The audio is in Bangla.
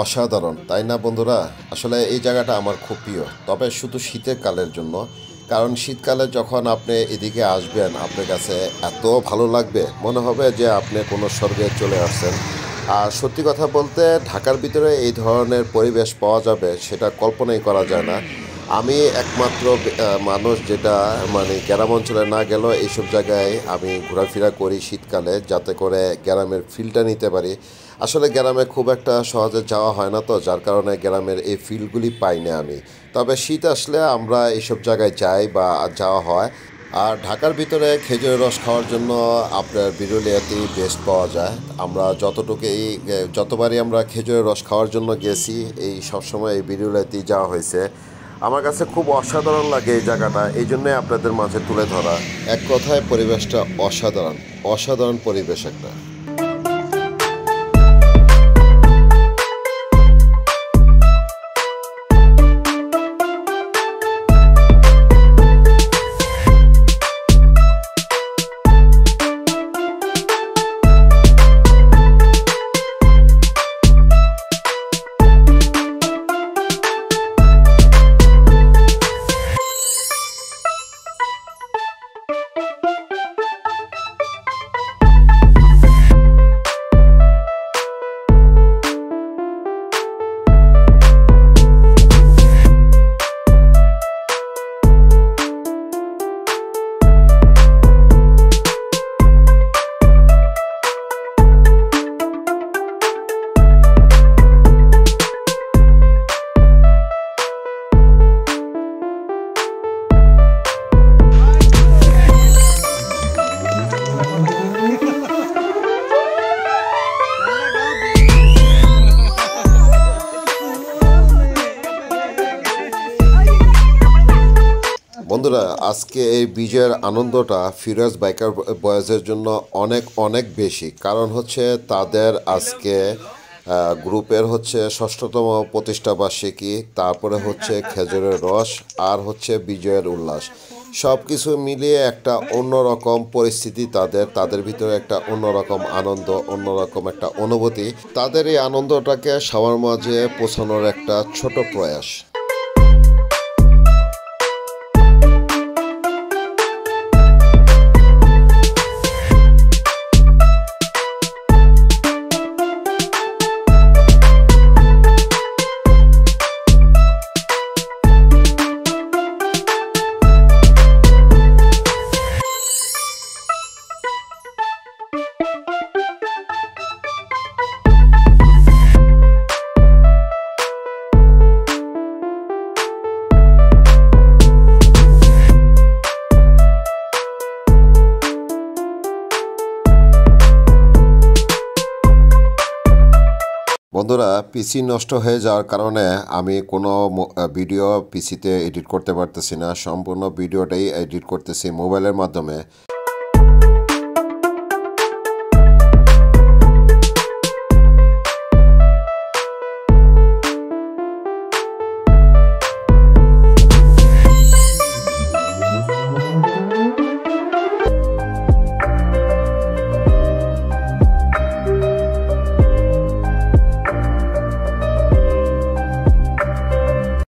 অসাধারণ, তাই না বন্ধুরা? আসলে এই জায়গাটা আমার খুব প্রিয়, তবে শুধু শীতের কালের জন্য। কারণ শীতকালে যখন আপনি এদিকে আসবেন, আপনার কাছে এত ভালো লাগবে, মনে হবে যে আপনি কোনো স্বর্গে চলে আসছেন। আর সত্যি কথা বলতে, ঢাকার ভিতরে এই ধরনের পরিবেশ পাওয়া যাবে সেটা কল্পনাই করা যায় না। আমি একমাত্র মানুষ যেটা মানে গ্রাম অঞ্চলে না গেলেও এইসব জায়গায় আমি ঘোরাফেরা করি শীতকালে, যাতে করে গ্রামের ফিলটা নিতে পারি। আসলে গ্রামে খুব একটা সহজে যাওয়া হয় না, তো যার কারণে গ্রামের এই ফিলগুলি পাই না আমি। তবে শীত আসলে আমরা এইসব জায়গায় যাই বা যাওয়া হয়। আর ঢাকার ভিতরে খেজুরের রস খাওয়ার জন্য আপনার বিরুলিয়াতেই বেস্ট পাওয়া যায়। আমরা যতবারই আমরা খেজুরের রস খাওয়ার জন্য গেছি, এই সবসময় এই বিরুলিয়াতেই যাওয়া হয়েছে। আমার কাছে খুব অসাধারণ লাগে এই জায়গাটা, এই জন্যই আপনাদের মাঝে তুলে ধরা। এক কথায় পরিবেশটা অসাধারণ, অসাধারণ পরিবেশ একটা। বন্ধুরা, আজকে এই বিজয়ের আনন্দটা ফিরোজ বাইকার বয়েজের জন্য অনেক অনেক বেশি। কারণ হচ্ছে তাদের আজকে গ্রুপের হচ্ছে ৬ষ্ঠতম প্রতিষ্ঠা বার্ষিকী, তারপরে হচ্ছে খেজুরের রস, আর হচ্ছে বিজয়ের উল্লাস। সব কিছু মিলিয়ে একটা অন্যরকম পরিস্থিতি, তাদের ভিতরে একটা অন্যরকম আনন্দ, অন্যরকম একটা অনুভূতি। তাদের এই আনন্দটাকে সবার মাঝে পৌঁছানোর একটা ছোট প্রয়াস। বন্ধুরা, পিসি নষ্ট হয়ে যাওয়ার কারণে আমি কোনো ভিডিও পিসিতে এডিট করতে পারতেছি না। সম্পূর্ণ ভিডিওটাই এডিট করতেছি মোবাইলের মাধ্যমে।